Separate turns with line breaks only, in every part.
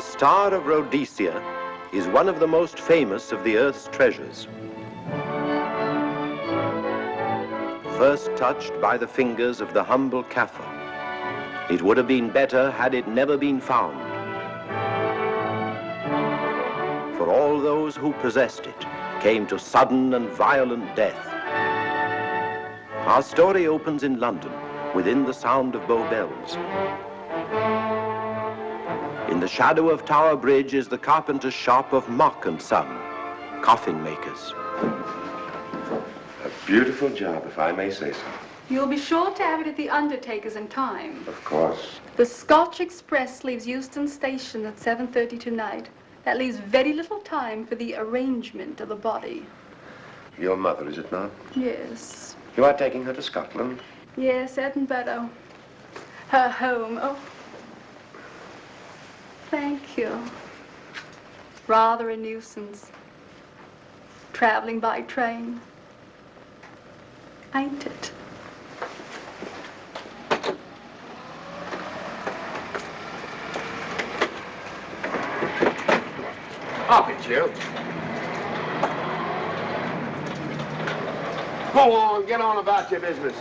The Star of Rhodesia is one of the most famous of the Earth's treasures. First touched by the fingers of the humble Kaffir, it would have been better had it never been found. For all those who possessed it came to sudden and violent death. Our story opens in London, within the sound of Bow Bells. In the shadow of Tower Bridge is the carpenter's shop of Mock and Son, coffin makers.
A beautiful job, if I may say so.
You'll be sure to have it at the undertaker's in time.
Of course.
The Scotch Express leaves Euston Station at 7:30 tonight. That leaves very little time for the arrangement of the body.
Your mother, is it not?
Yes.
You are taking her to Scotland?
Yes, Edinburgh. Her home. Oh. Thank you. Rather a nuisance. Traveling by train. Ain't it?
Up it, you. Go on, get on about your business.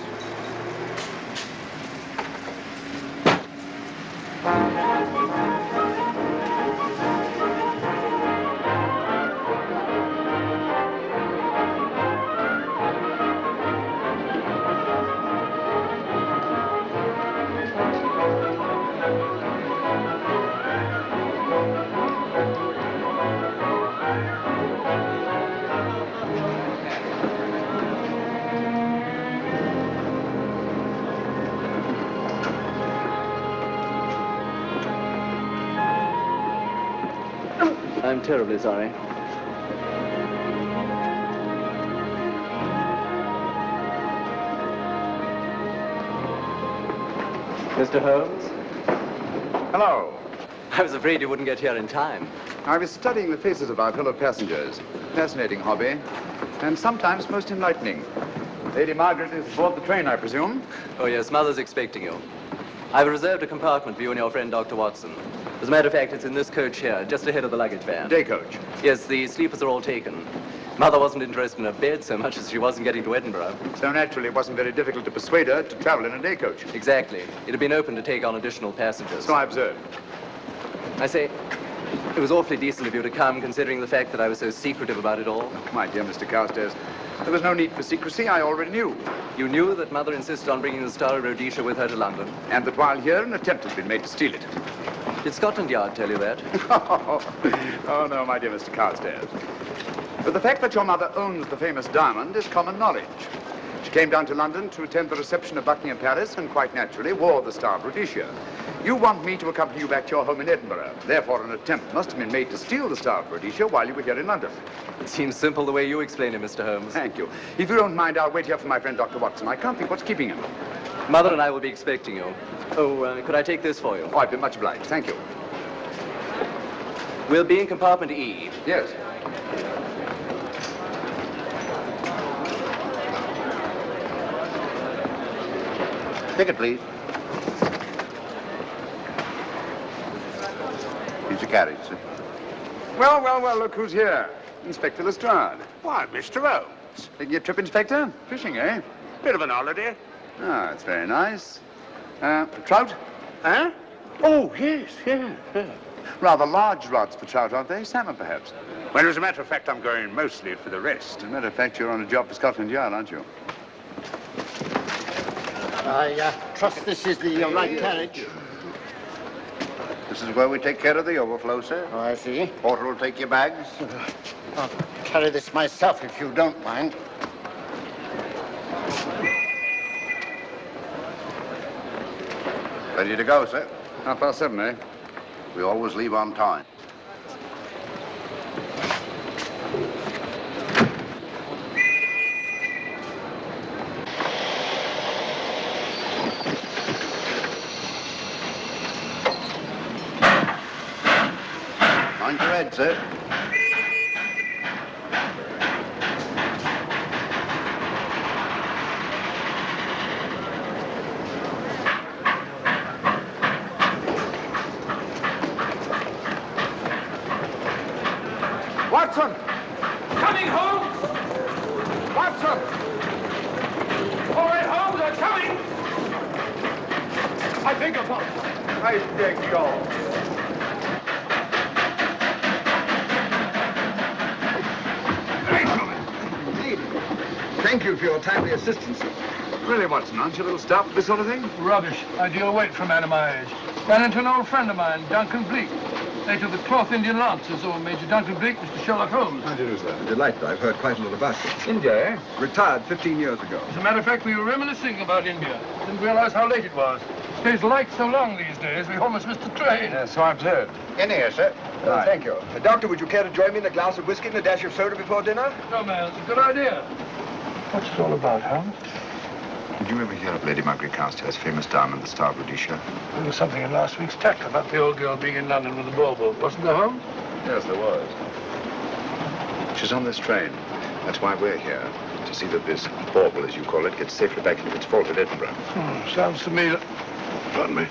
I'm terribly sorry. Mr. Holmes?
Hello.
I was afraid you wouldn't get here in time.
I was studying the faces of our fellow passengers. Fascinating hobby, and sometimes most enlightening. Lady Margaret is aboard the train, I presume?
Oh, yes, Mother's expecting you. I've reserved a compartment for you and your friend, Dr. Watson. As a matter of fact, it's in this coach here, just ahead of the luggage van.
Day coach?
Yes, the sleepers are all taken. Mother wasn't interested in a bed so much as she wasn't getting to Edinburgh.
So naturally, it wasn't very difficult to persuade her to travel in a day coach.
Exactly. It had been open to take on additional passengers.
So I observed.
I say, it was awfully decent of you to come, considering the fact that I was so secretive about it all.
My dear Mr. Carstairs, there was no need for secrecy. I already knew.
You knew that Mother insisted on bringing the Star of Rhodesia with her to London?
And that while here, an attempt has been made to steal it.
Did Scotland Yard tell you that?
Oh, no, my dear Mr. Carstairs. But the fact that your mother owns the famous diamond is common knowledge. She came down to London to attend the reception of Buckingham Palace and quite naturally wore the Star of Rhodesia. You want me to accompany you back to your home in Edinburgh. Therefore, an attempt must have been made to steal the Star of Rhodesia while you were here in London.
It seems simple the way you explain it, Mr. Holmes.
Thank you. If you don't mind, I'll wait here for my friend, Dr. Watson. I can't think what's keeping him.
Mother and I will be expecting you. Oh, could I take this for you?
Oh, I'd be much obliged. Thank you.
We'll be in compartment E.
Yes.
Ticket, please. Here's your carriage, sir.
Well, well, well, look who's here. Inspector Lestrade.
Why, Mr. Holmes.
Taking your trip, Inspector? Fishing, eh?
Bit of an holiday.
Ah, that's very nice. Trout?
Huh? Oh, yes, yeah.
Rather large rods for trout, aren't they? Salmon, perhaps?
Well, as a matter of fact, I'm going mostly for the rest.
As a matter of fact, you're on a job for Scotland Yard, aren't you?
I trust this is the right carriage.
This is where we take care of the overflow, sir.
Oh, I see.
Porter will take your bags.
I'll carry this myself if you don't mind.
Ready to go, sir.
7:30, eh?
We always leave on time. Mind your head, sir.
Watson!
Coming, Holmes!
Watson!
All right, Holmes, I'm coming!
I beg your pardon. I beg your...
Indeed. Thank you for your timely assistance.
Really, Watson, aren't you a little stout for this sort of thing?
Rubbish. Ideal weight for a man of my age. Ran into an old friend of mine, Duncan-Bleek. Later the cloth Indian Lancers, or Major Duncan-Bleek, Mr. Sherlock Holmes.
How do you do, sir?
Delighted. I've heard quite a lot about you.
India, eh?
Retired 15 years ago.
As a matter of fact, we were reminiscing about India. Didn't realize how late it was. Stays light so long these days, we almost missed the train.
Yes, so I've heard.
In here, sir.
Right.
Thank you. Doctor, would you care to join me in a glass of whiskey and a dash of soda before dinner?
No, man, it's a good idea. What's it all about, Holmes?
Did you ever hear of Lady Margaret Carstairs' famous diamond, the Star of Rhodesia?
There was something in last week's text about the old girl being in London with the bauble, wasn't there, Holmes?
Yes, there was. She's on this train. That's why we're here. To see that this bauble, as you call it, gets safely back into its vault at Edinburgh.
Sounds to me... Pardon me.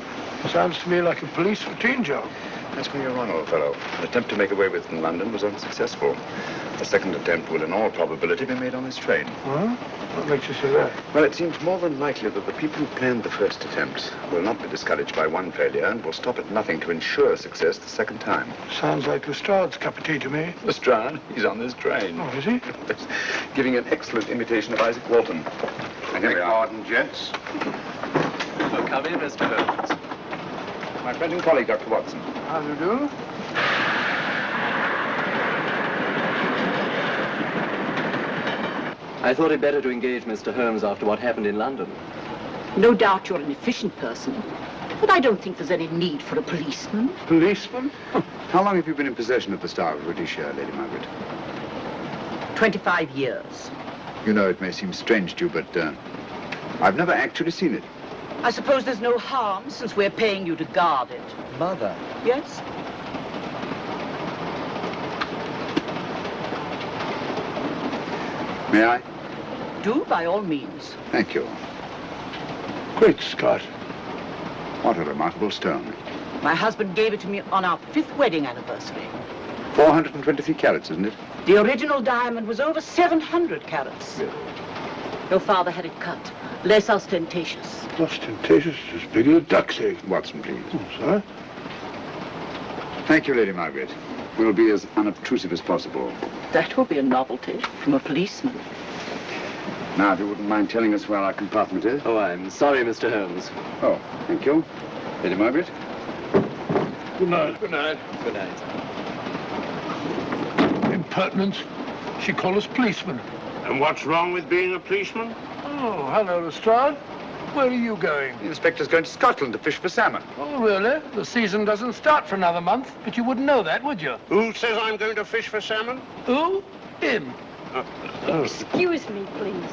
Sounds to me like a police routine job.
That's where you're wrong, old fellow. An attempt to make away with it in London was unsuccessful. The second attempt will, in all probability, be made on this train.
Huh? What makes you say that?
Well, it seems more than likely that the people who planned the first attempt will not be discouraged by one failure and will stop at nothing to ensure success the second time.
Sounds like Lestrade's cup of tea to me.
Lestrade? He's on this train.
Oh, is he?
Giving an excellent imitation of Isaac Walton. And here we are.
Pardon, gents.
Oh, come in, Mr. Holmes.
My friend and colleague, Dr. Watson.
How do you do?
I thought it better to engage Mr. Holmes after what happened in London.
No doubt you're an efficient person, but I don't think there's any need for a policeman.
Policeman?
How long have you been in possession of the Star of Rhodesia, Lady Margaret?
25 years.
You know, it may seem strange to you, but I've never actually seen it.
I suppose there's no harm since we're paying you to guard it.
Mother.
Yes?
May I?
Do, by all means.
Thank you.
Great Scott.
What a remarkable stone.
My husband gave it to me on our 5th wedding anniversary.
423 carats, isn't it?
The original diamond was over 700 carats.
Really?
Your father had it cut, less ostentatious.
Ostentatious, as big as a duck's egg.
Watson, please.
Oh, sir?
Thank you, Lady Margaret. We'll be as unobtrusive as possible.
That will be a novelty from a policeman.
Now, if you wouldn't mind telling us where our compartment is.
Oh, I'm sorry, Mr. Holmes.
Oh, thank you. Lady Margaret?
Good night. Good night.
Good night.
Impertinence. She called us policemen.
And what's wrong with being a policeman?
Oh, hello, Lestrade. Where are you going?
The inspector's going to Scotland to fish for salmon.
Oh, really? The season doesn't start for another month, but you wouldn't know that, would you?
Who says I'm going to fish for salmon?
Who? Him.
Excuse me, please.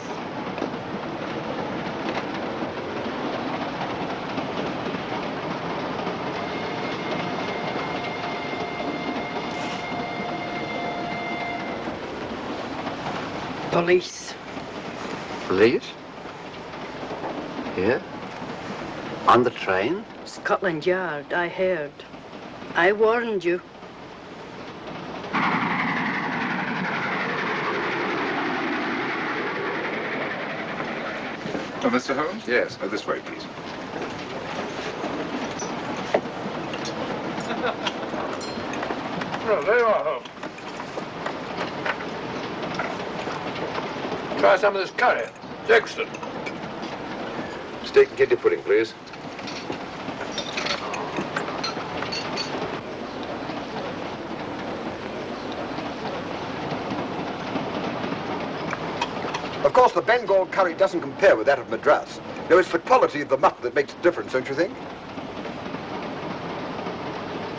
Police.
Police? Here? On the train?
Scotland Yard, I heard. I warned you.
Oh, Mr. Holmes? Yes. This way, please.
Oh, there you are, Holmes. Try some of this curry. It's excellent.
Steak and kidney pudding, please.
Of course, the Bengal curry doesn't compare with that of Madras. No, it's the quality of the mutton that makes the difference, don't you think?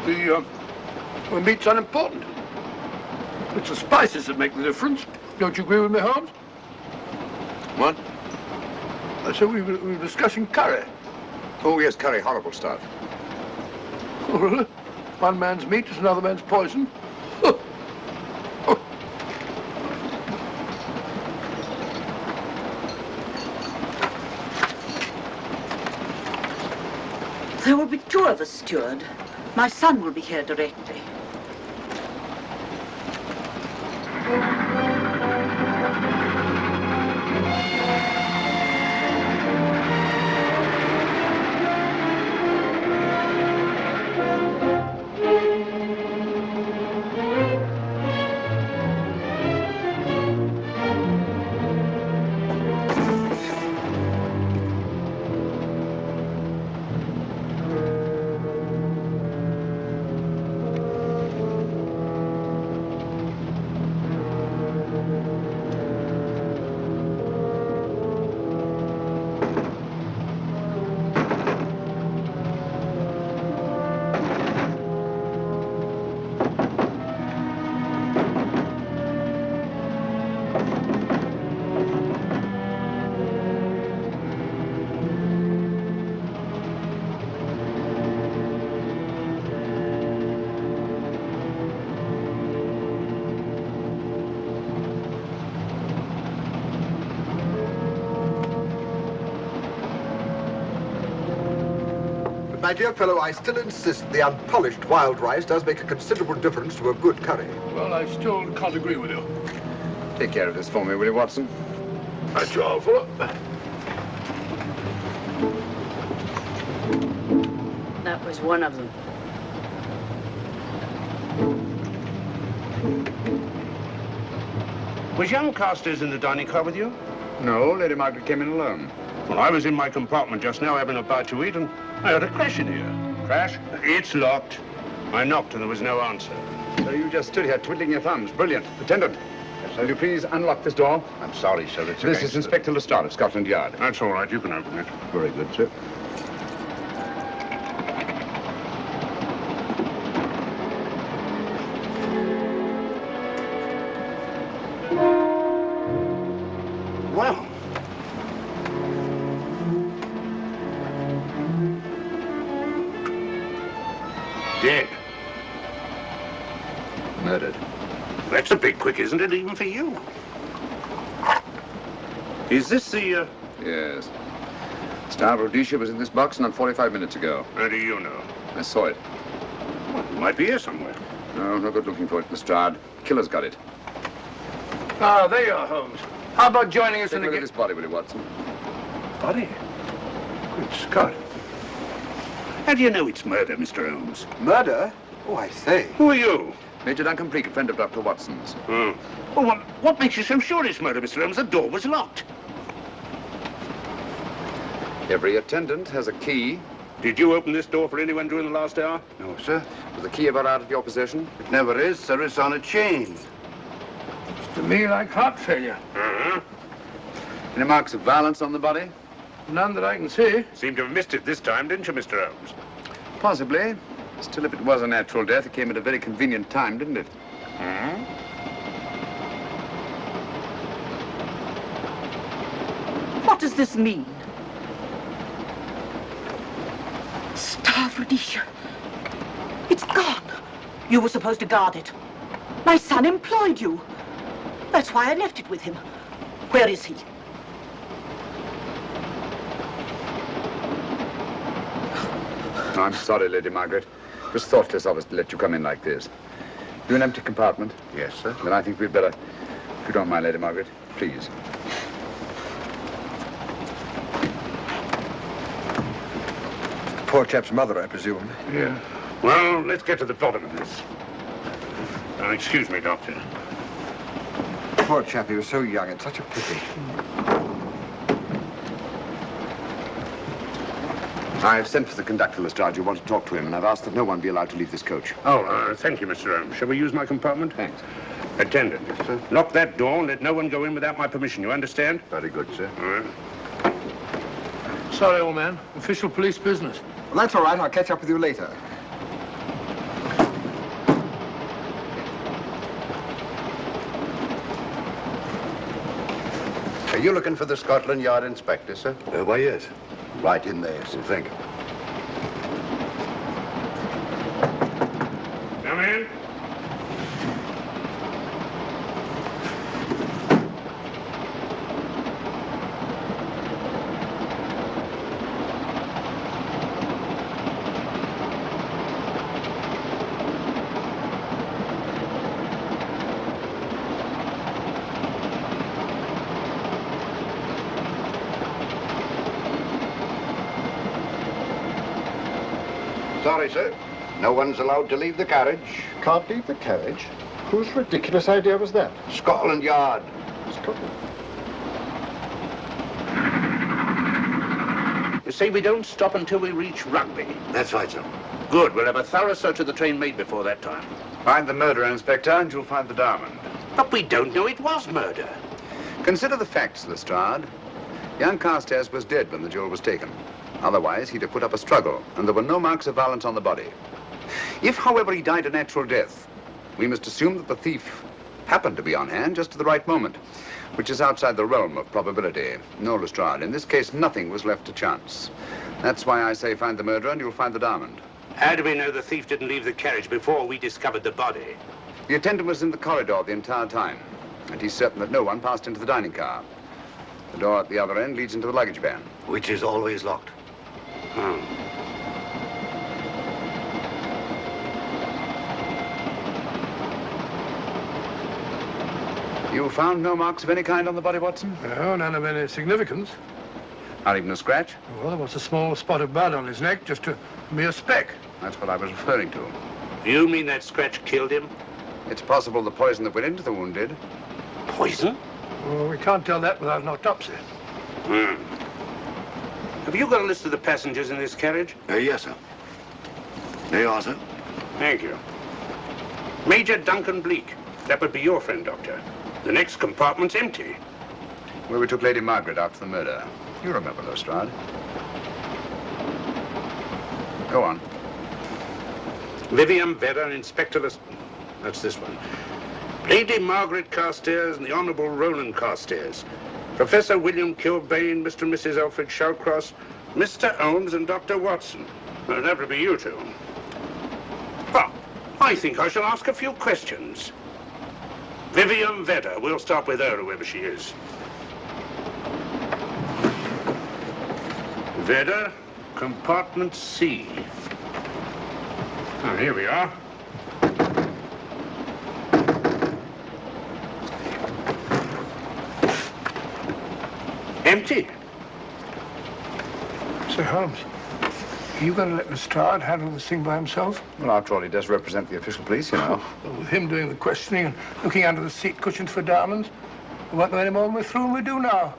The meat's unimportant. It's the spices that make the difference. Don't you agree with me, Holmes?
What?
I said we were discussing curry.
Oh, yes, curry, horrible stuff.
Oh, really? One man's meat is another man's poison.
There will be 2 of us, steward. My son will be here directly.
But my dear fellow, I still insist the unpolished wild rice does make a considerable difference to a good curry.
Well, I still can't agree with you.
Take care of this for me, will you, Watson?
That's your fault.
That was one of them.
Was young Carstairs in the dining car with you?
No, Lady Margaret came in alone.
Well, I was in my compartment just now having a bite to eat, and I heard a crash in here. Crash? It's locked. I knocked and there was no answer.
So you just stood here twiddling your thumbs. Brilliant. Attendant, will you please unlock this door?
I'm sorry, sir. It's
This is Inspector Lestrade of Scotland Yard.
That's all right. You can open it.
Very good, sir.
Well. Dead.
Murdered.
That's a bit quick, isn't it, even for you? Is this the,
Yes. Star of Rhodesia was in this box not 45 minutes ago.
How do you know?
I saw it.
Well, it might be here somewhere.
No, no good looking for it, Lestrade. Killer's got it.
Ah, there you are, Holmes. How about joining us
Take
in
a
the
look at this body, will you, Watson?
Body? Good Scott. How do you know it's murder, Mr. Holmes?
Murder? Oh, I say.
Who are you?
Major Duncan-Bleek, a friend of Dr. Watson's.
Oh. Well, what makes you so sure it's murder, Mr. Holmes? The door was locked.
Every attendant has a key.
Did you open this door for anyone during the last hour?
No, sir.
Was the key ever out of your possession?
It never is, sir. It's on a chain.
To me, like heart failure.
Uh-huh.
Any marks of violence on the body?
None that I can see.
Seemed to have missed it this time, didn't you, Mr. Holmes?
Possibly. Still, if it was a natural death, it came at a very convenient time, didn't it?
Hmm?
What does this mean? Star of Rhodesia. It's gone. You were supposed to guard it. My son employed you. That's why I left it with him. Where is he?
I'm sorry, Lady Margaret. It was thoughtless of us to let you come in like this. You an empty compartment?
Yes, sir.
Then I think we'd better, if you don't mind, Lady Margaret, please.
Poor chap's mother, I presume.
Yeah. Well, let's get to the bottom of this. Excuse me, Doctor.
Poor chap, he was so young. It's such a pity.
I've sent for the conductor, Lestrade. You want to talk to him, and I've asked that no one be allowed to leave this coach.
Oh, thank you, Mr. Holmes. Shall we use my compartment?
Thanks.
Attendant.
Yes, sir.
Lock that door and let no one go in without my permission. You understand?
Very good, sir.
All right.
Sorry, old man. Official police business.
Well, that's all right. I'll catch up with you later.
Are you looking for the Scotland Yard inspector, sir?
Why, yes.
Right in there, sir.
Thank you.
Come in.
Sorry, sir. No one's allowed to leave the carriage.
Can't leave the carriage? Whose ridiculous idea was that?
Scotland Yard.
Scotland.
You say we don't stop until we reach Rugby.
That's right, sir.
Good. We'll have a thorough search of the train made before that time.
Find the murderer, Inspector, and you'll find the diamond.
But we don't know it was murder.
Consider the facts, Lestrade. Young Carstairs was dead when the jewel was taken. Otherwise, he'd have put up a struggle, and there were no marks of violence on the body. If, however, he died a natural death, we must assume that the thief happened to be on hand just at the right moment, which is outside the realm of probability. No, Lestrade, in this case, nothing was left to chance. That's why I say find the murderer and you'll find the diamond.
How do we know the thief didn't leave the carriage before we discovered the body?
The attendant was in the corridor the entire time, and he's certain that no one passed into the dining car. The door at the other end leads into the luggage van.
Which is always locked.
Oh.
You found no marks of any kind on the body, Watson?
No, none of any significance.
Not even a scratch?
Well, there was a small spot of blood on his neck, just a mere speck.
That's what I was referring to.
You mean that scratch killed him?
It's possible the poison that went into the wound did.
Poison?
Well, we can't tell that without an autopsy.
Have you got a list of the passengers in this carriage?
Yes, sir. There you are, sir.
Thank you. Major Duncan-Bleek. That would be your friend, Doctor. The next compartment's empty.
Where we took Lady Margaret after the murder. You remember, Lestrade. Go on.
Vivian Vedder, Inspector That's this one. Lady Margaret Carstairs and the Honourable Roland Carstairs. Professor William Kilbane, Mr. and Mrs. Alfred Shawcross, Mr. Holmes and Dr. Watson. Well, that would be you two. Well, I think I shall ask a few questions. Vivian Vedder. We'll start with her, whoever she is. Vedder, compartment C. Oh, here we are. Empty.
Sir Holmes, are you going to let Lestrade handle this thing by himself?
Well, after all, he does represent the official police, you know.
Well, with him doing the questioning and looking under the seat cushions for diamonds, we won't know any more than we're through and we do now.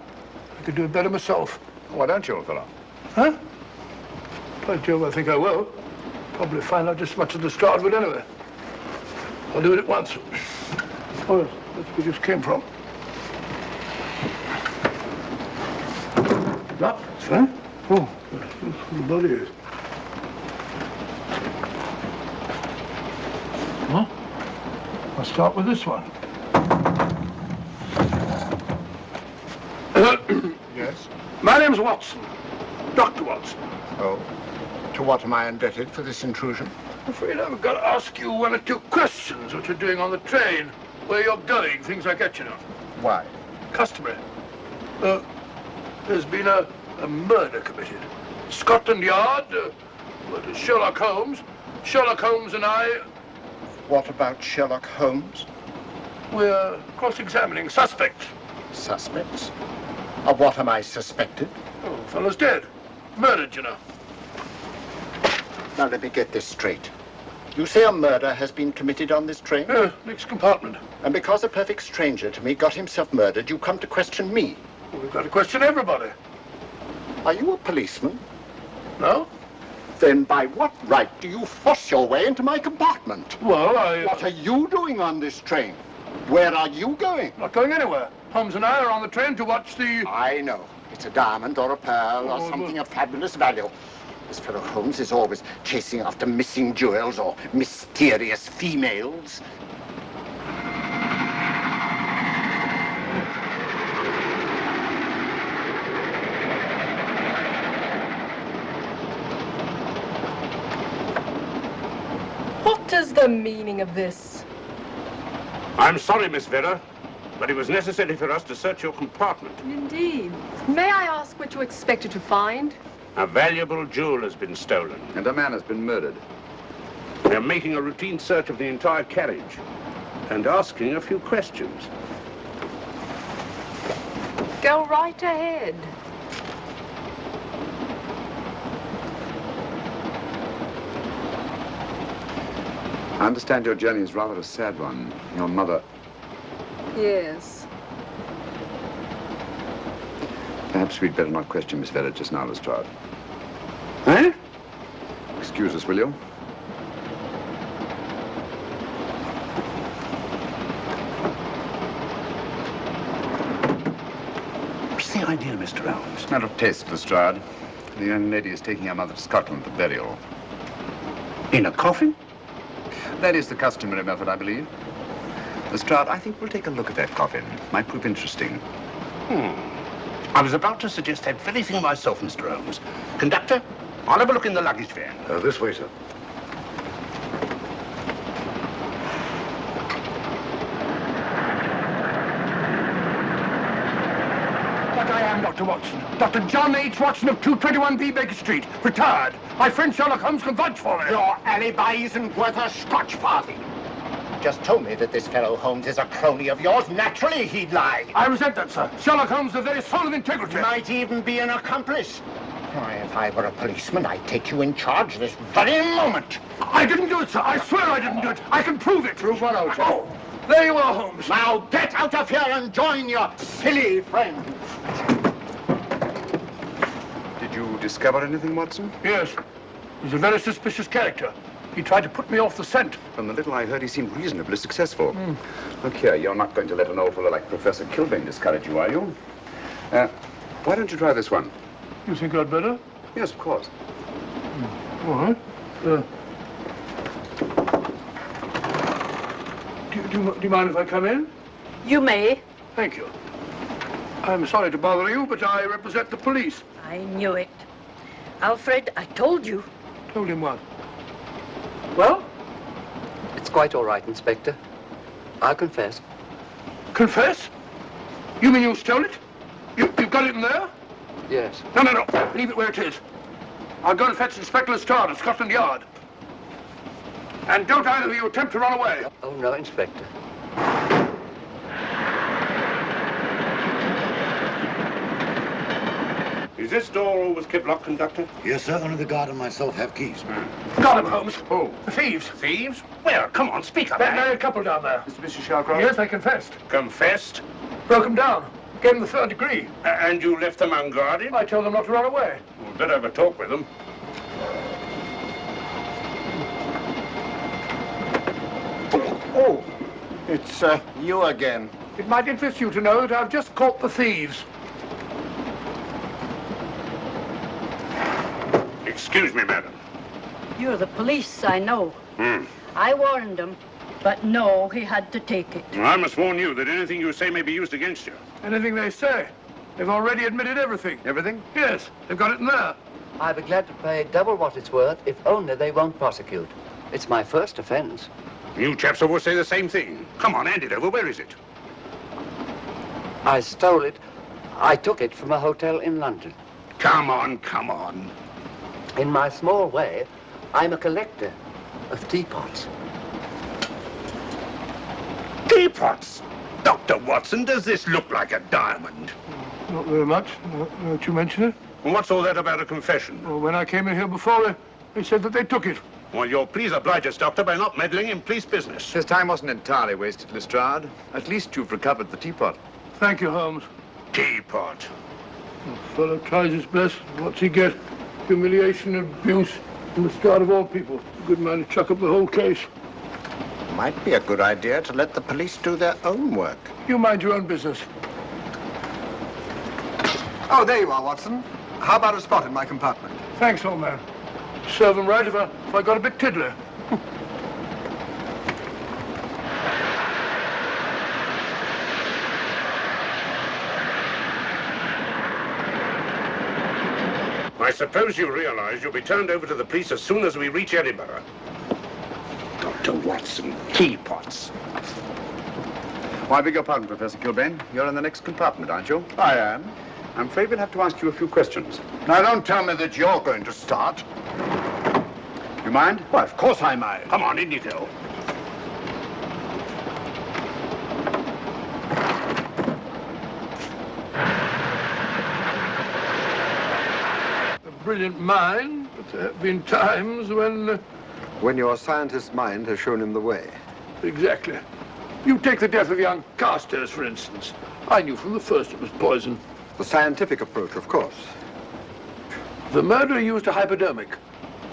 I could do it better myself.
Why don't you, old fellow?
Huh? By Jove, I think I will. Probably find out just as much as Lestrade would anyway. I'll do it at once. Oh, that's where we just came from. Locked, sir? Oh, that's where the body is. Huh? I'll start with this one.
Yes?
My name's Watson. Dr. Watson.
Oh. To what am I indebted for this intrusion?
I'm afraid I've got to ask you one or two questions. What you're doing on the train, where you're going, things like that, you know.
Why?
Customary. There's been a murder committed. Scotland Yard, murdered Sherlock Holmes. Sherlock Holmes and I...
What about Sherlock Holmes?
We're cross-examining suspects.
Suspects? Of what am I suspected?
Oh, the fellow's dead. Murdered, you know.
Now, let me get this straight. You say a murder has been committed on this train?
Next compartment.
And because a perfect stranger to me got himself murdered, you come to question me?
Well, we've got to question everybody.
Are you a policeman?
No?
Then by what right do you force your way into my compartment?
Well,
What are you doing on this train? Where are you going?
Not going anywhere. Holmes and I are on the train to watch the...
I know. It's a diamond or a pearl or something of fabulous value. This fellow Holmes is always chasing after missing jewels or mysterious females.
What is the meaning of this?
I'm sorry, Miss Vedder, but it was necessary for us to search your compartment.
Indeed. May I ask what you expected to find?
A valuable jewel has been stolen.
And a man has been murdered.
We're making a routine search of the entire carriage and asking a few questions.
Go right ahead.
I understand your journey is rather a sad one. Your mother...
Yes.
Perhaps we'd better not question Miss Vedder just now, Lestrade.
Eh?
Excuse us, will you?
What's the idea, Mr. Holmes?
Matter of taste, Lestrade. The young lady is taking her mother to Scotland for burial.
In a coffin?
That is the customary method, I believe. Lestrade, I think we'll take a look at that coffin. Might prove interesting.
I was about to suggest that very thing myself, Mr. Holmes. Conductor, I'll have a look in the luggage van.
This way, sir.
But I am Dr. Watson. Dr. John H. Watson of 221B Baker Street. Retired. My friend Sherlock Holmes can vouch for me.
Your alibi isn't worth a Scotch farthing. just told me that this fellow Holmes is a crony of yours. Naturally, he'd lie.
I resent that, sir. Sherlock Holmes is the very soul of integrity.
Might even be an accomplice. Why, if I were a policeman, I'd take you in charge this very moment.
I didn't do it, sir. I swear I didn't do it. I can prove it.
Prove what, old chap?
Oh, there you are, Holmes.
Now get out of here and join your silly friends.
Did you discover anything, Watson?
Yes. He's a very suspicious character. He tried to put me off the scent.
From the little I heard, he seemed reasonably successful. Look here, you're not going to let an old fellow like Professor Kilbane discourage you, are you? Why don't you try this one?
You think I'd better?
Yes, of course.
All right. Do you mind if I come in?
You may.
Thank you. I'm sorry to bother you, but I represent the police.
I knew it. Alfred, I told you.
Told him what? Well?
It's quite all right, Inspector. I'll confess.
Confess? You mean you stole it? You've got it in there?
Yes.
No. Leave it where it is. I'll go and fetch Inspector Lestrade at Scotland Yard. And don't either of you attempt to run away.
Oh, no, Inspector.
Is this door always kept locked, Conductor?
Yes, sir. Only the guard and myself have keys.
Got him, Holmes.
Oh.
The thieves.
Thieves? Well, come on, speak up,
That
man.
married couple down there.
Mr. Shalcroft?
Yes, I confessed.
Confessed?
Broke them down. Gave them the 3rd degree.
And you left them unguarded?
I told them not to run away.
Well, better have a talk with them.
Oh, it's you again.
It might interest you to know that I've just caught the thieves.
Excuse me, madam.
You're the police, I know. I warned him, but no, he had to take it.
Well, I must warn you that anything you say may be used against you.
Anything they say. They've already admitted everything.
Everything?
Yes, they've got it in there.
I'd be glad to pay double what it's worth if only they won't prosecute. It's my first offense.
You chaps always say the same thing. Come on, hand it over. Where is it?
I stole it. I took it from a hotel in London.
Come on.
In my small way, I'm a collector of teapots.
Teapots? Dr. Watson, does this look like a diamond?
Not very much, now that you mention it.
And what's all that about a confession?
Well, when I came in here before, they said that they took it.
Well, you'll please oblige us, Doctor, by not meddling in police business.
His time wasn't entirely wasted, Lestrade. At least you've recovered the teapot.
Thank you, Holmes.
Teapot.
The fellow tries his best. What's he get? Humiliation and abuse from the start of all people. A good man to chuck up the whole case.
Might be a good idea to let the police do their own work.
You mind your own business.
Oh, there you are, Watson. How about a spot in my compartment?
Thanks, old man. Serve them right if I got a bit tiddler.
I suppose you realize you'll be turned over to the police as soon as we reach Edinburgh. Dr. Watson, teapots.
Oh, I beg your pardon, Professor Kilbane. You're in the next compartment, aren't you?
I am.
I'm afraid we'll have to ask you a few questions.
Now, don't tell me that you're going to start.
You mind?
Why, of course I mind.
Come on, in you go.
A brilliant mind, but there have been times when...
When your scientist's mind has shown him the way.
Exactly. You take the death of young Carstairs, for instance. I knew from the first it was poison.
The scientific approach, of course.
The murderer used a hypodermic.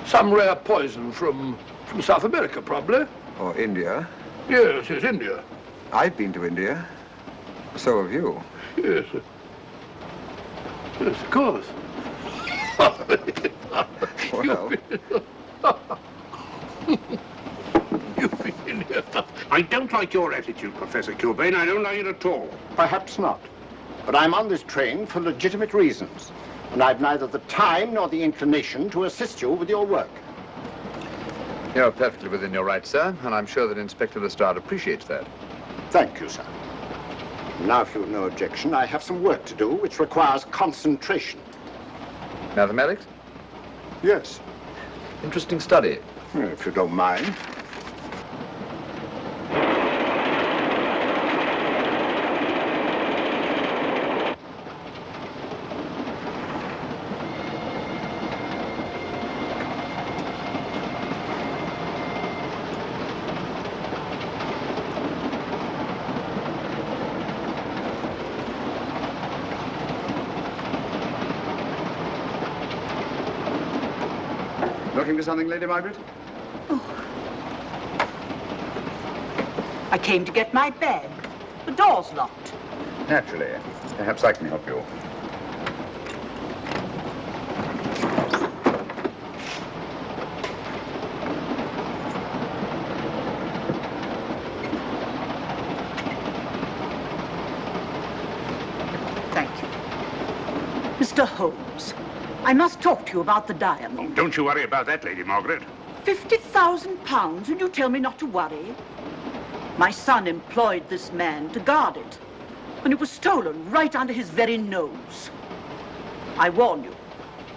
Some rare poison from South America, probably.
Or India.
Yes, India.
I've been to India. So have you.
Yes. Yes, of course.
Well,
You've been in here.
I don't like your attitude, Professor Kilbane. I don't like it at all.
Perhaps not. But I'm on this train for legitimate reasons. And I've neither the time nor the inclination to assist you with your work.
You're perfectly within your rights, sir, and I'm sure that Inspector Lestrade appreciates that.
Thank you, sir. Now, if you've no objection, I have some work to do which requires concentration.
Mathematics?
Yes.
Interesting study.
If you don't mind.
Looking for something, Lady Margaret?
I came to get my bag. The door's locked.
Naturally. Perhaps I can help you.
Thank you. Mr. Holmes, I must talk to you about the diamond.
Oh, don't you worry about that, Lady Margaret.
£50,000, and you tell me not to worry? My son employed this man to guard it, and it was stolen right under his very nose. I warn you,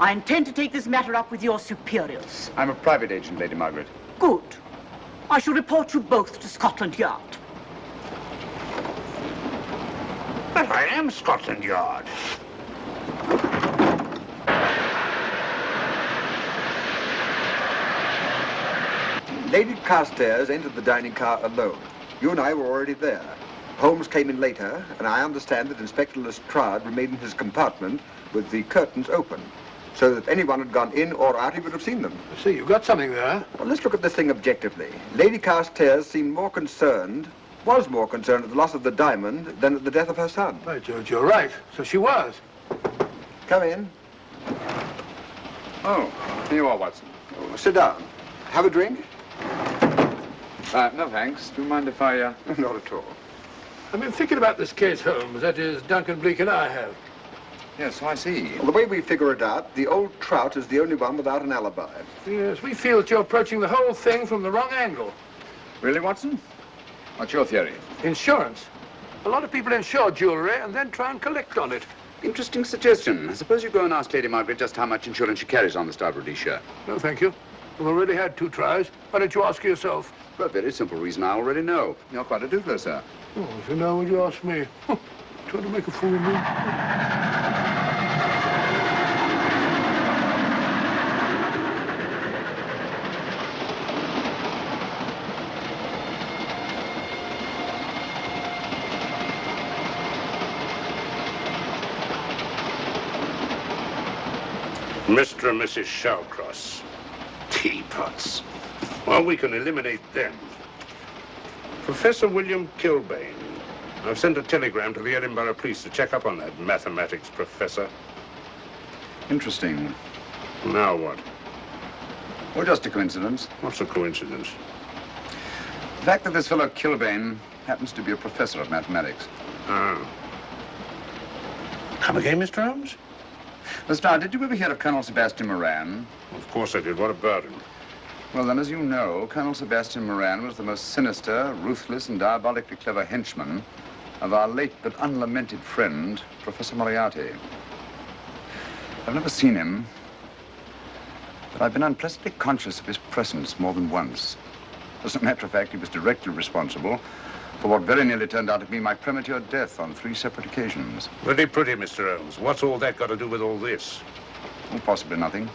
I intend to take this matter up with your superiors.
I'm a private agent, Lady Margaret.
Good. I shall report you both to Scotland Yard.
But I am Scotland Yard.
Lady Carstairs entered the dining car alone. You and I were already there. Holmes came in later, and I understand that Inspector Lestrade remained in his compartment with the curtains open, so that if anyone had gone in or out, he would have seen them.
I see, you've got something there.
Well, let's look at this thing objectively. Lady Carstairs seemed more concerned, was more concerned at the loss of the diamond than at the death of her son.
By George, you're right. So she was.
Come in.
Oh, here you are, Watson.
Oh, sit down. Have a drink?
No, thanks. Do you mind if I,
Not at all.
I've been thinking about this case, Holmes. That is, Duncan-Bleek and I have.
Yes, so I see.
Well, the way we figure it out, the old trout is the only one without an alibi.
Yes, we feel that you're approaching the whole thing from the wrong angle.
Really, Watson? What's your theory?
Insurance. A lot of people insure jewelry and then try and collect on it.
Interesting suggestion. I suppose you go and ask Lady Margaret just how much insurance she carries on the Star of Rhodesia.
No, thank you. We've already had 2 tries. Why don't you ask her yourself?
For a very simple reason I already know. You're quite a doodler, sir.
Oh, if you know, would you ask me? Trying to make a fool of me.
Mr. and Mrs. Shawcross. Teapots. Well, we can eliminate them. Professor William Kilbane. I've sent a telegram to the Edinburgh police to check up on that mathematics professor.
Interesting.
Now what?
Well, just a coincidence.
What's a coincidence?
The fact that this fellow Kilbane happens to be a professor of mathematics.
Ah. Come again, Mr. Holmes?
Lestrade, did you ever hear of Colonel Sebastian Moran?
Of course I did. What about him?
Well, then, as you know, Colonel Sebastian Moran was the most sinister, ruthless, and diabolically clever henchman of our late but unlamented friend, Professor Moriarty. I've never seen him, but I've been unpleasantly conscious of his presence more than once. As a matter of fact, he was directly responsible for what very nearly turned out to be my premature death on 3 separate occasions.
Pretty pretty, Mr. Holmes. What's all that got to do with all this?
Well, possibly nothing.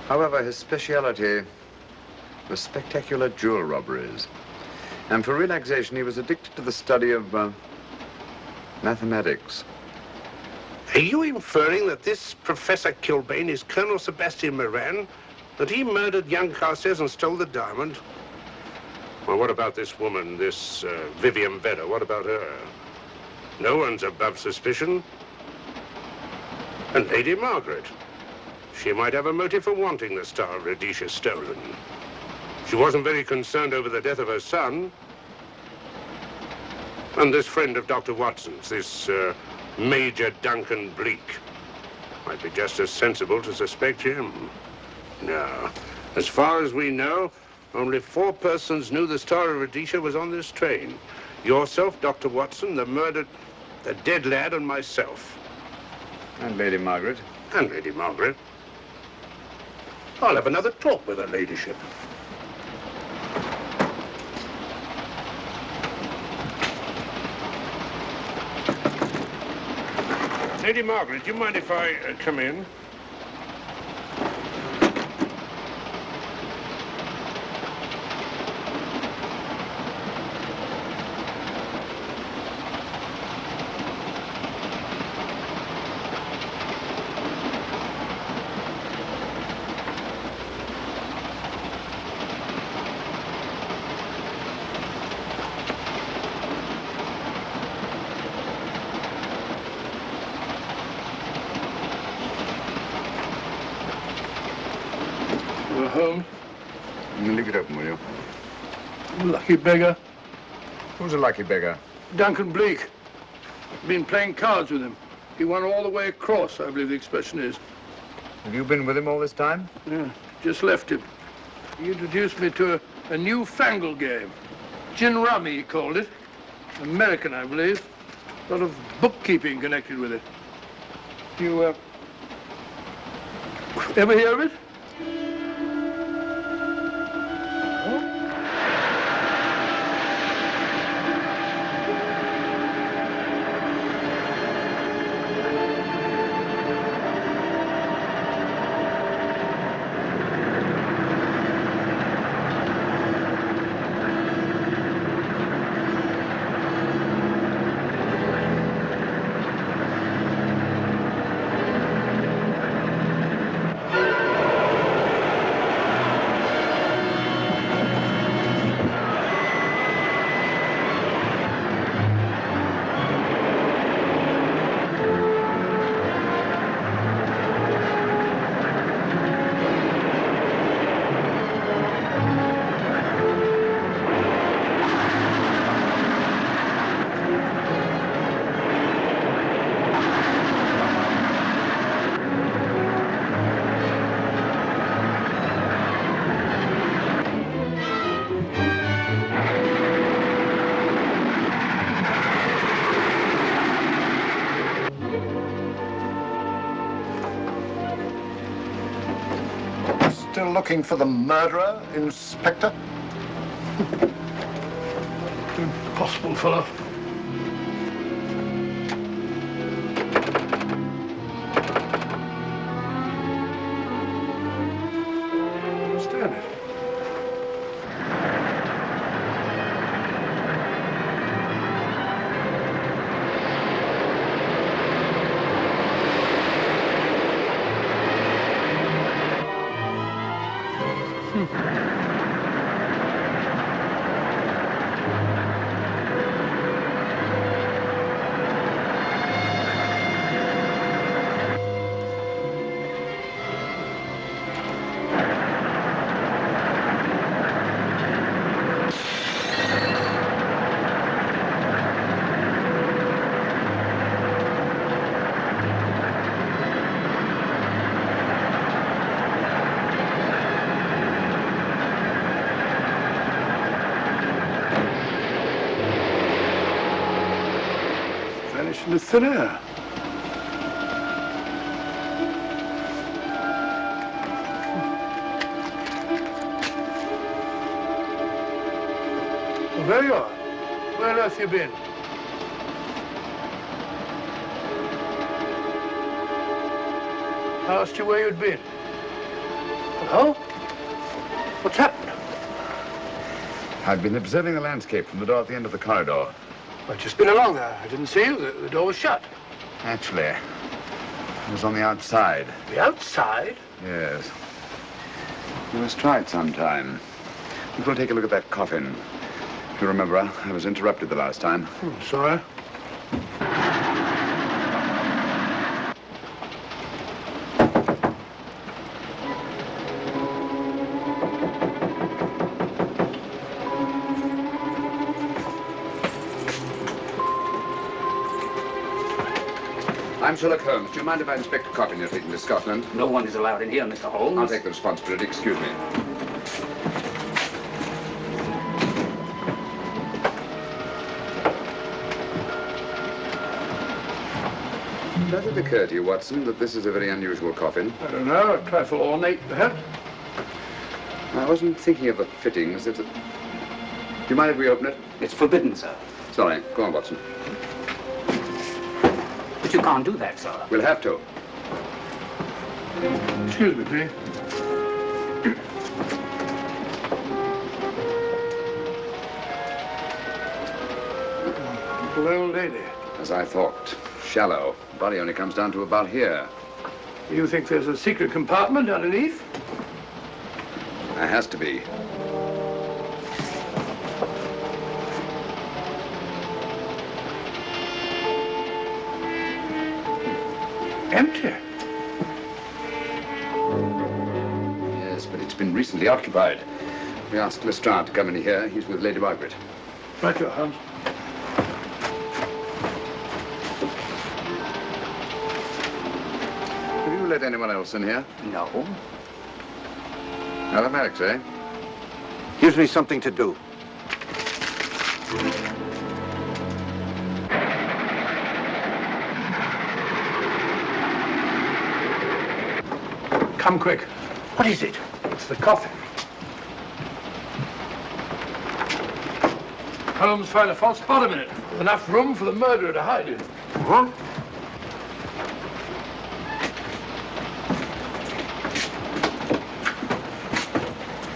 However, his speciality was spectacular jewel robberies. And for relaxation, he was addicted to the study of mathematics.
Are you inferring that this Professor Kilbane is Colonel Sebastian Moran? That he murdered young Carstairs and stole the diamond? Well, what about this woman, this Vivian Vedder? What about her? No one's above suspicion. And Lady Margaret. She might have a motive for wanting the Star of Rhodesia stolen. She wasn't very concerned over the death of her son. And this friend of Dr. Watson's, this Major Duncan-Bleek, might be just as sensible to suspect him. No. As far as we know, only 4 persons knew the Star of Rhodesia was on this train. Yourself, Dr. Watson, the dead lad, and myself.
And Lady Margaret.
And Lady Margaret. I'll have another talk with her ladyship. Lady Margaret, do you mind if I come in?
Sherlock Holmes.
Leave it open, will you?
Lucky beggar.
Who's a lucky beggar?
Duncan-Bleek. Been playing cards with him. He won all the way across, I believe the expression is.
Have you been with him all this time?
Yeah, just left him. He introduced me to a newfangled game. Gin rummy, he called it. American, I believe. A lot of bookkeeping connected with it. You, ever hear of it?
Still looking for the murderer, Inspector?
Impossible, fellow. Understand it. In the thin air. Well, there you are. Where on earth you been? I asked you where you'd been. Hello? What's happened?
I've been observing the landscape from the door at the end of the corridor.
I've just been along there. I didn't see you. The door was shut.
Actually, I was on the outside.
The outside?
Yes. We must try it sometime. We'll take a look at that coffin. If you remember, I was interrupted the last time.
Sorry.
I'm Sherlock Holmes. Do you mind if I inspect a coffin you're taking to Scotland?
No one is allowed in here, Mr. Holmes.
I'll take the responsibility. Excuse me. Does it occur to you, Watson, that this is a very unusual coffin?
I don't know. A trifle ornate, perhaps.
I wasn't thinking of the fittings. Do you mind if we open it?
It's forbidden, sir.
Sorry. Go on, Watson.
But you can't do that, sir.
We'll have to.
Excuse me, please. Little old lady.
As I thought. Shallow. Body only comes down to about here.
You think there's a secret compartment underneath?
There has to be.
Empty.
Yes, but it's been recently occupied. We asked Lestrade to come in here. He's with Lady Margaret.
Right, your Holmes.
Have you let anyone else in here?
No.
Mathematics, eh?
Gives me something to do.
Come quick.
What is it?
It's the coffin. Holmes found a false bottom in it. Enough room for the murderer to hide in.
Huh?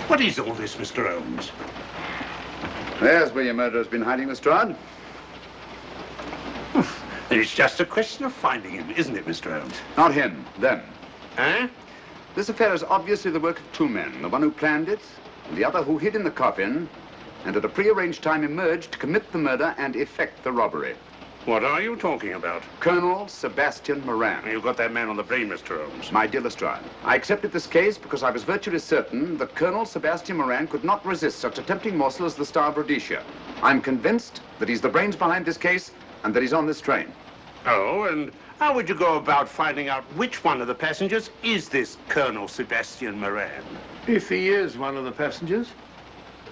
What is all this, Mr. Holmes?
There's where your murderer's been hiding, Lestrade.
It's just a question of finding him, isn't it, Mr. Holmes?
Not him, them.
Eh?
This affair is obviously the work of two men, the one who planned it, and the other who hid in the coffin, and at a prearranged time emerged to commit the murder and effect the robbery.
What are you talking about?
Colonel Sebastian Moran.
You've got that man on the brain, Mr. Holmes.
My dear Lestrade, I accepted this case because I was virtually certain that Colonel Sebastian Moran could not resist such a tempting morsel as the Star of Rhodesia. I'm convinced that he's the brains behind this case and that he's on this train.
Oh, and how would you go about finding out which one of the passengers is this Colonel Sebastian Moran?
If he is one of the passengers.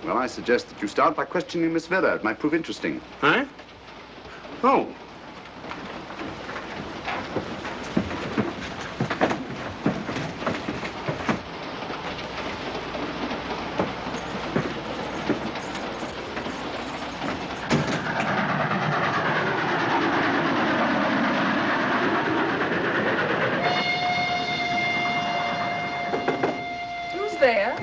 Well, I suggest that you start by questioning Miss Vera. It might prove interesting.
Huh? Oh.
There.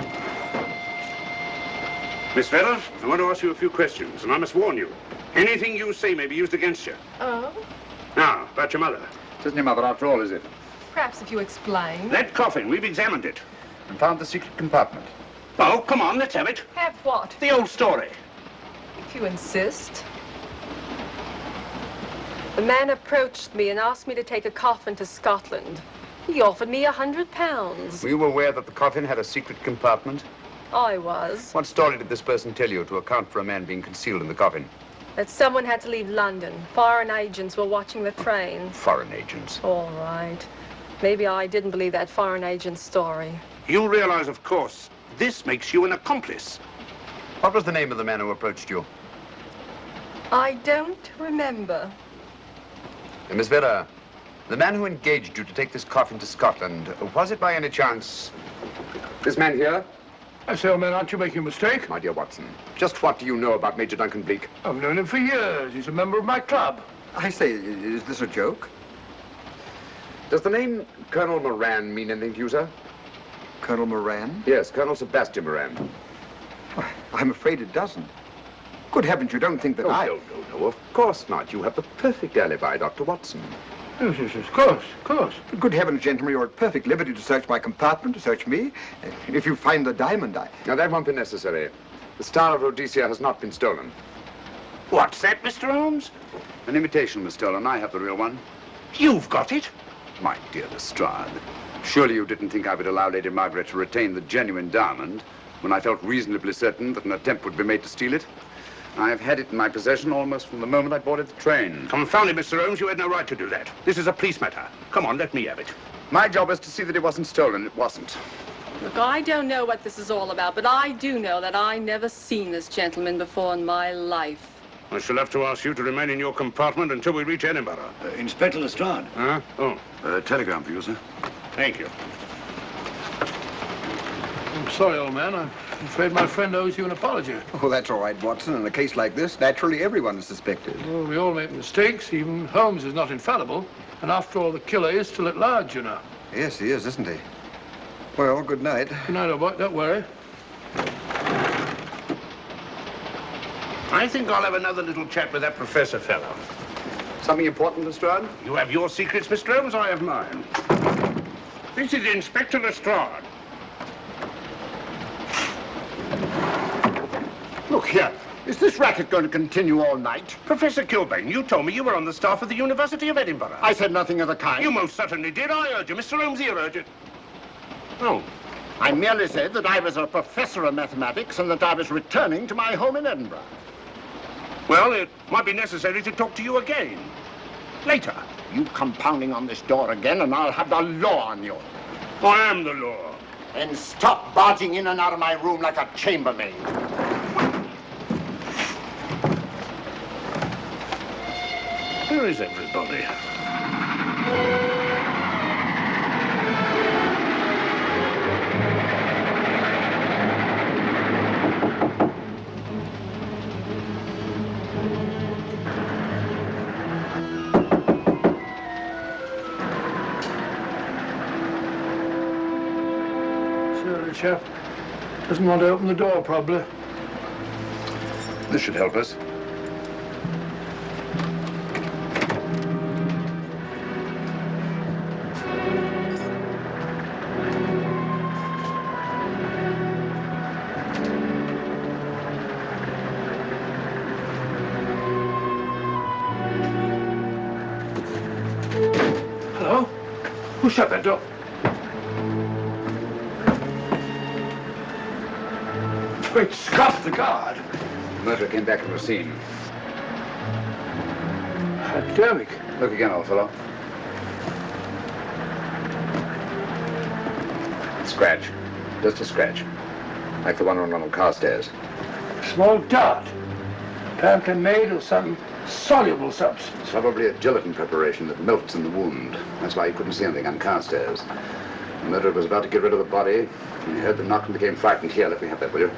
Miss Vera, I want to ask you a few questions, and I must warn you. Anything you say may be used against you.
Oh?
Now, about your mother.
It isn't your mother after all, is it?
Perhaps if you explain.
That coffin, we've examined it.
And found the secret compartment.
Oh, come on, let's have it.
Have what?
The old story.
If you insist. The man approached me and asked me to take a coffin to Scotland. He offered me £100.
Were you aware that the coffin had a secret compartment?
I was.
What story did this person tell you to account for a man being concealed in the coffin?
That someone had to leave London. Foreign agents were watching the train.
Foreign agents.
All right. Maybe I didn't believe that foreign agent story.
You realize, of course, this makes you an accomplice.
What was the name of the man who approached you?
I don't remember.
Miss Vera, the man who engaged you to take this coffin to Scotland, was it by any chance this man here?
I say, old man, aren't you making a mistake?
My dear Watson, just what do you know about Major Duncan-Bleek?
I've known him for years. He's a member of my club.
I say, is this a joke?
Does the name Colonel Moran mean anything to you, sir?
Colonel Moran?
Yes, Colonel Sebastian Moran.
Why, I'm afraid it doesn't. Good heavens, you don't think that
No, of course not. You have the perfect alibi, Dr. Watson.
Yes, yes, of course.
But good heavens, gentlemen, you're at perfect liberty to search my compartment, to search me. If you find the diamond,
Now, that won't be necessary. The Star of Rhodesia has not been stolen.
What's that, Mr. Holmes?
An imitation was stolen. I have the real one.
You've got it?
My dear Lestrade, surely you didn't think I would allow Lady Margaret to retain the genuine diamond when I felt reasonably certain that an attempt would be made to steal it? I've had it in my possession almost from the moment I boarded the train.
Confound it, Mr. Holmes, you had no right to do that. This is a police matter. Come on, let me have it.
My job is to see that it wasn't stolen. It wasn't.
Look, I don't know what this is all about, but I do know that I never seen this gentleman before in my life.
I shall have to ask you to remain in your compartment until we reach Edinburgh.
Inspector Lestrade.
Huh? Oh.
Telegram for you, sir.
Thank you.
I'm sorry, old man. I'm afraid my friend owes you an apology.
Oh, that's all right, Watson. In a case like this, naturally everyone is suspected.
Well, we all make mistakes. Even Holmes is not infallible. And after all, the killer is still at large, you know.
Yes, he is, isn't he? Well, good night.
Good night, old boy. Don't worry.
I think I'll have another little chat with that professor fellow.
Something important, Lestrade?
You have your secrets, Mr. Holmes, I have mine. This is Inspector Lestrade.
Look here. Is this racket going to continue all night?
Professor Kilbane, you told me you were on the staff of the University of Edinburgh.
I said nothing of the kind.
You most certainly did. I urge you. Mr. Holmes here urged it. Oh,
I merely said that I was a professor of mathematics and that I was returning to my home in Edinburgh.
Well, it might be necessary to talk to you again. Later.
You come pounding on this door again and I'll have the law on you.
I am the law.
Then stop barging in and out of my room like a chambermaid.
Where is everybody?
Sorry, chap. Doesn't want to open the door, probably.
This should help us.
Hello? Who shut that door? Great Scott, the guard.
The murderer came back to the scene.
Academic.
Look again, old fellow. Scratch. Just a scratch. Like the one on one of Carstairs.
Small dot. Apparently made of some soluble substance.
Probably a gelatin preparation that melts in the wound. That's why you couldn't see anything on Carstairs. The murderer was about to get rid of the body. He heard the knock and became frightened. Here, let me have that, will you?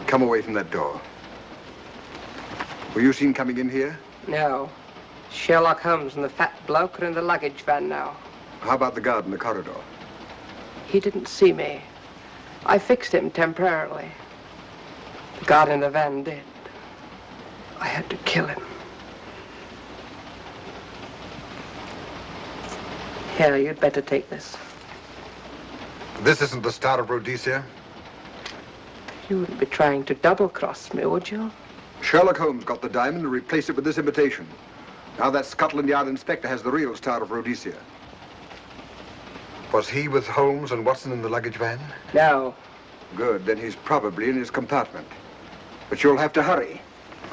Come away from that door. Were you seen coming in here?
No. Sherlock Holmes and the fat bloke are in the luggage van now.
How about the guard in the corridor?
He didn't see me. I fixed him temporarily. The guard in the van did. I had to kill him. Here, you'd better take this.
This isn't the Star of Rhodesia?
You wouldn't be trying to double-cross me, would you?
Sherlock Holmes got the diamond and replaced it with this imitation. Now that Scotland Yard inspector has the real Star of Rhodesia. Was he with Holmes and Watson in the luggage van?
No.
Good, then he's probably in his compartment. But you'll have to hurry.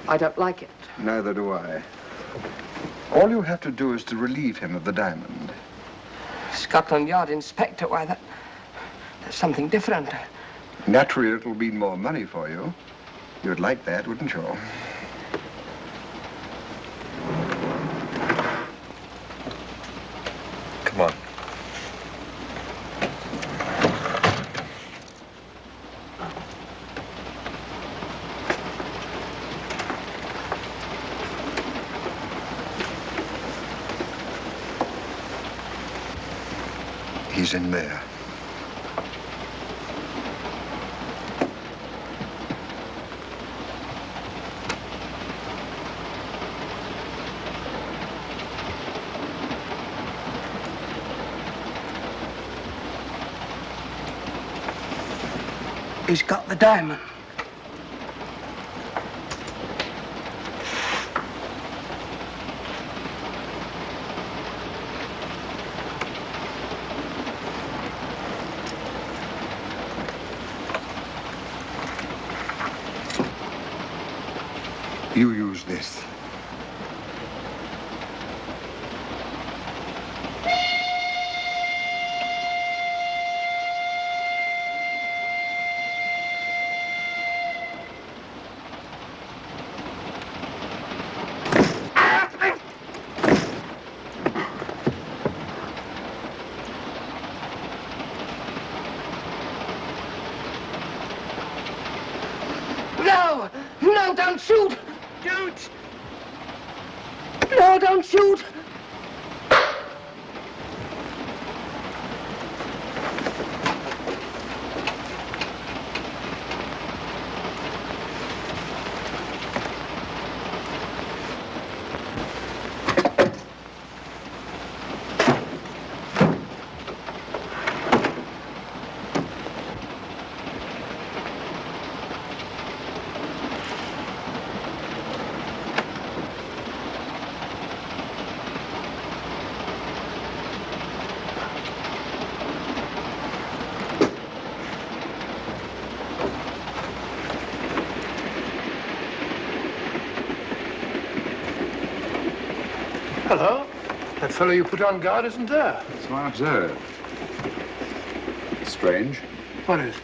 I don't like it.
Neither do I. All you have to do is to relieve him of the diamond.
Scotland Yard inspector, why, that's something different.
Naturally, it'll mean more money for you. You'd like that, wouldn't you? Come on. He's in there.
He's got the diamond.
You use this.
No! No, don't shoot! Don't! No, don't shoot!
Hello. That fellow you put on guard isn't there.
So I observe. Strange.
What is?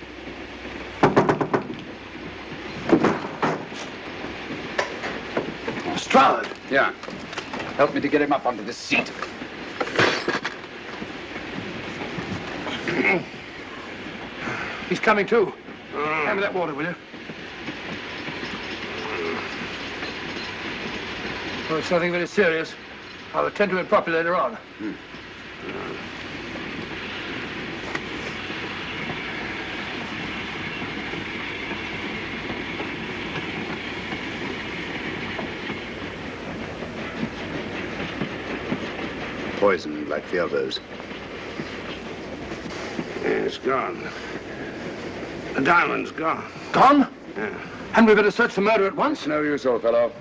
Lestrade.
Yeah. Help me to get him up onto this seat.
He's coming too. Hand me that water, will you? Well, it's nothing very serious. I'll attend to it properly later on.
Poisoned like the others.
Yeah, it's gone. The diamond's gone.
Gone?
Yeah.
Hadn't we better search the murder at once?
It's no use, old fellow.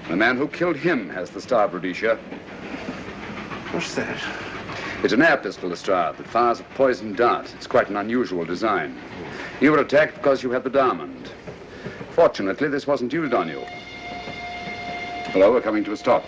The man who killed him has the Star of Rhodesia.
What's that?
It's an air pistol, Lestrade, that fires a poisoned dart. It's quite an unusual design. You were attacked because you had the diamond. Fortunately, this wasn't used on you. Hello, we're coming to a stop.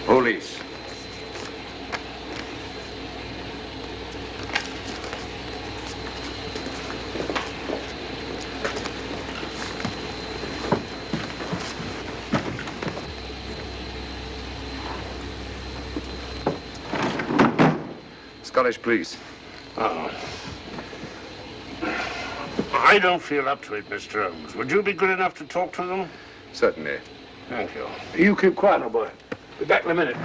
Police. Scottish police.
Oh. I don't feel up to it, Mr. Holmes. Would you be good enough to talk to them?
Certainly.
Thank you.
You keep quiet, old boy. Be back in a minute.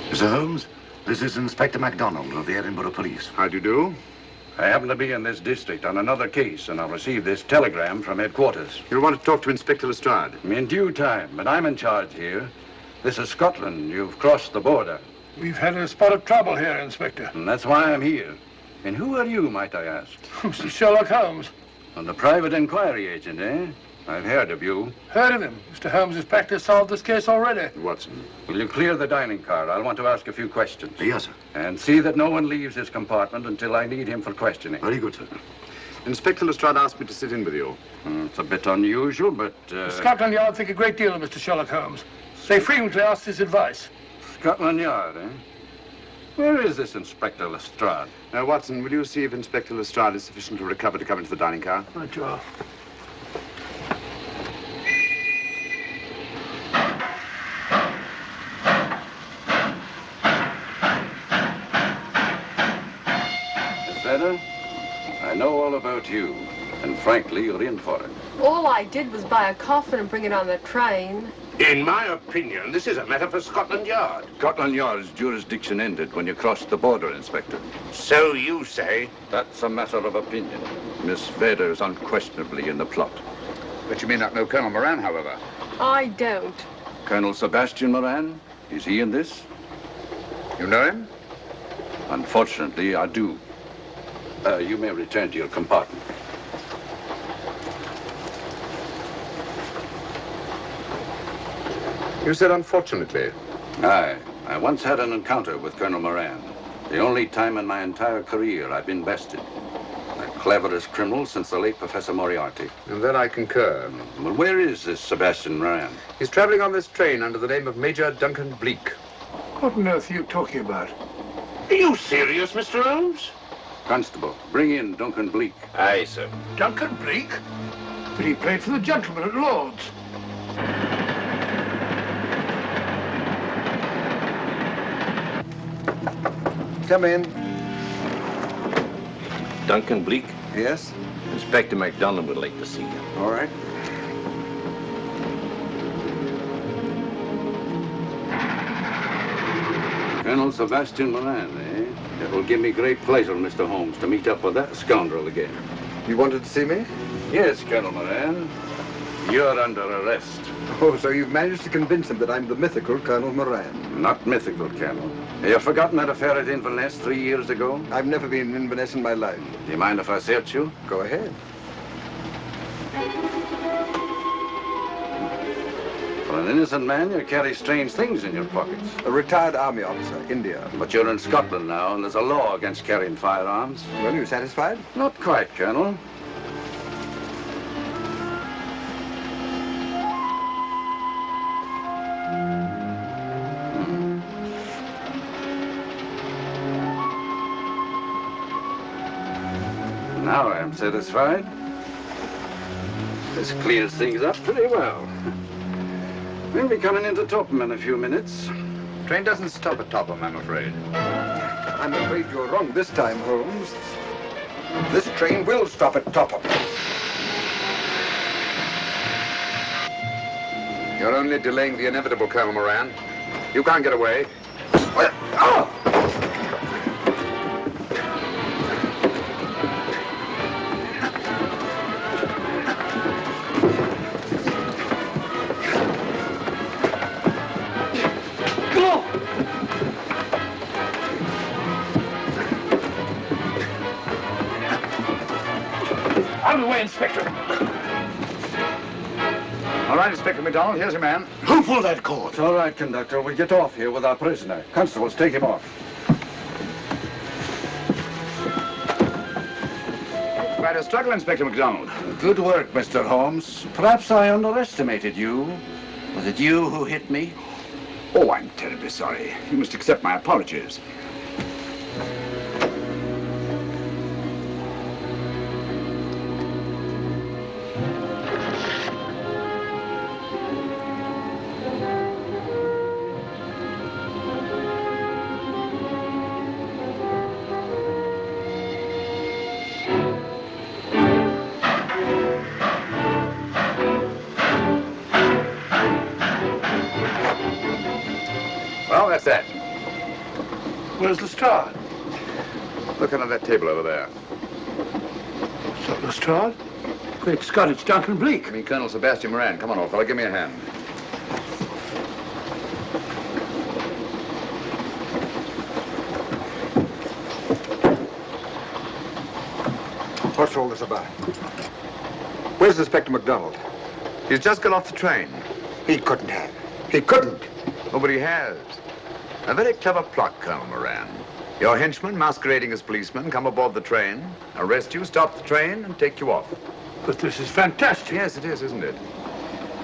Mr. Holmes, this is Inspector MacDonald of the Edinburgh Police.
How do you do?
I happen to be in this district on another case, and I'll receive this telegram from headquarters.
You'll want to talk to Inspector Lestrade.
In due time, but I'm in charge here. This is Scotland. You've crossed the border.
We've had a spot of trouble here, Inspector.
And that's why I'm here. And who are you, might I ask?
Mr. Sherlock Holmes.
And the private inquiry agent, eh? I've heard of you.
Heard of him. Mr. Holmes has practically solved this case already.
Watson.
Will you clear the dining car? I'll want to ask a few questions.
Yes, sir.
And see that no one leaves his compartment until I need him for questioning.
Very good, sir.
Inspector Lestrade asked me to sit in with you.
It's a bit unusual, but...
Scotland Yard think a great deal of Mr. Sherlock Holmes. They frequently ask his advice.
Scotland Yard, eh? Where is this Inspector Lestrade?
Now, Watson, will you see if Inspector Lestrade is sufficiently recovered to come into the dining car?
Right, Joe.
Better? I know all about you, and frankly, you're in for it.
All I did was buy a coffin and bring it on the train.
In my opinion, this is a matter for Scotland Yard.
Scotland Yard's jurisdiction ended when you crossed the border, Inspector.
So you say?
That's a matter of opinion. Miss Vader is unquestionably in the plot.
But you may not know Colonel Moran, however.
I don't.
Colonel Sebastian Moran? Is he in this?
You know him?
Unfortunately, I do. You may return to your compartment.
You said unfortunately.
Aye. I once had an encounter with Colonel Moran. The only time in my entire career I've been bested. The cleverest criminal since the late Professor Moriarty.
And then I concur.
Well, where is this Sebastian Moran?
He's traveling on this train under the name of Major Duncan-Bleek.
What on earth are you talking about?
Are you serious, Mr. Holmes?
Constable, bring in Duncan-Bleek.
Aye, sir.
Duncan-Bleek? But he played for the gentleman at Lord's.
Come in.
Duncan-Bleek?
Yes?
Inspector MacDonald would like to see you.
All right.
Colonel Sebastian Moran, eh? It will give me great pleasure, Mr. Holmes, to meet up with that scoundrel again.
You wanted to see me?
Yes, Colonel Moran. You're under arrest.
Oh, so you've managed to convince him that I'm the mythical Colonel Moran.
Not mythical, Colonel. Have you forgotten that affair at Inverness 3 years ago?
I've never been in Inverness in my life.
Do you mind if I search you?
Go ahead.
For an innocent man, you carry strange things in your pockets.
A retired army officer, India.
But you're in Scotland now, and there's a law against carrying firearms.
Well, you satisfied?
Not quite, Colonel. Now I'm satisfied. This clears things up pretty well. We'll be coming into Topham in a few minutes.
Train doesn't stop at Topham, I'm afraid.
I'm afraid you're wrong this time, Holmes. This train will stop at Topham.
You're only delaying the inevitable, Colonel Moran. You can't get away.
Out of the way, Inspector.
All right, Inspector MacDonald, here's your man.
Who pulled that cord?
It's all right, conductor. We'll get off here with our prisoner. Constables, take him off.
Quite a struggle, Inspector MacDonald.
Good work, Mr. Holmes. Perhaps I underestimated you. Was it you who hit me?
Oh, I'm terribly sorry. You must accept my apologies. Well, that's that.
Where's Lestrade?
Look under that table over there.
Is that Lestrade? Great Scott, it's Duncan-Bleek.
I mean, Colonel Sebastian Moran. Come on, old fellow, give me a hand.
What's all this about?
Where's Inspector MacDonald? He's just got off the train.
He couldn't have. He couldn't.
Nobody has. A very clever plot, Colonel Moran. Your henchmen, masquerading as policemen, come aboard the train, arrest you, stop the train, and take you off.
But this is fantastic.
Yes, it is, isn't it?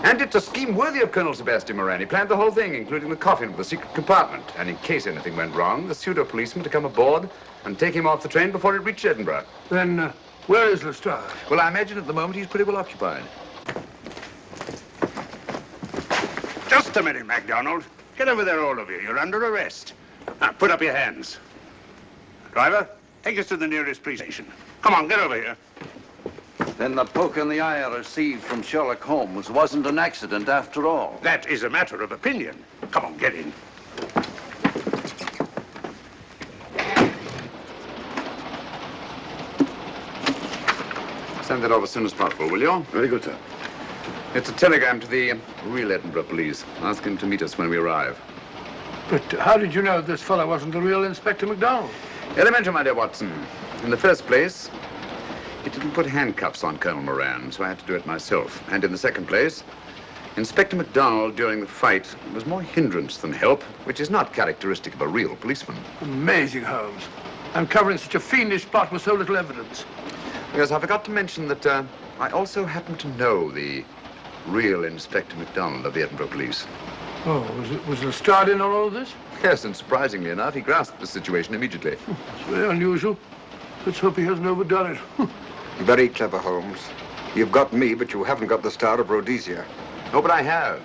And it's a scheme worthy of Colonel Sebastian Moran. He planned the whole thing, including the coffin with the secret compartment. And in case anything went wrong, the pseudo-policeman to come aboard and take him off the train before it reached Edinburgh.
Then, where is Lestrade?
Well, I imagine at the moment he's pretty well occupied.
Just a minute, MacDonald. Get over there, all of you. You're under arrest. Now, put up your hands. Driver, take us to the nearest police station. Come on, get over here.
Then the poke in the eye I received from Sherlock Holmes wasn't an accident after all.
That is a matter of opinion. Come on, get in.
Send that over as soon as possible, will you?
Very good, sir.
It's a telegram to the real Edinburgh police. Ask him to meet us when we arrive.
But how did you know this fellow wasn't the real Inspector MacDonald?
Elementary, my dear Watson. In the first place, he didn't put handcuffs on Colonel Moran, so I had to do it myself. And in the second place, Inspector MacDonald during the fight was more hindrance than help, which is not characteristic of a real policeman.
Amazing, Holmes. Uncovering such a fiendish plot with so little evidence.
Yes, I forgot to mention that I also happen to know the real Inspector MacDonald of the Edinburgh police.
Oh, was Lestrade in on all of this?
Yes, and surprisingly enough, he grasped the situation immediately.
It's very unusual. Let's hope he hasn't overdone it.
Very clever, Holmes. You've got me, but you haven't got the Star of Rhodesia.
Oh, but I have.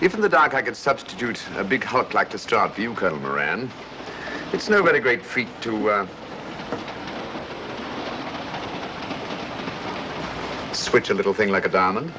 If in the dark I could substitute a big hulk like Lestrade for you, Colonel Moran, it's no very great feat to, switch a little thing like a diamond.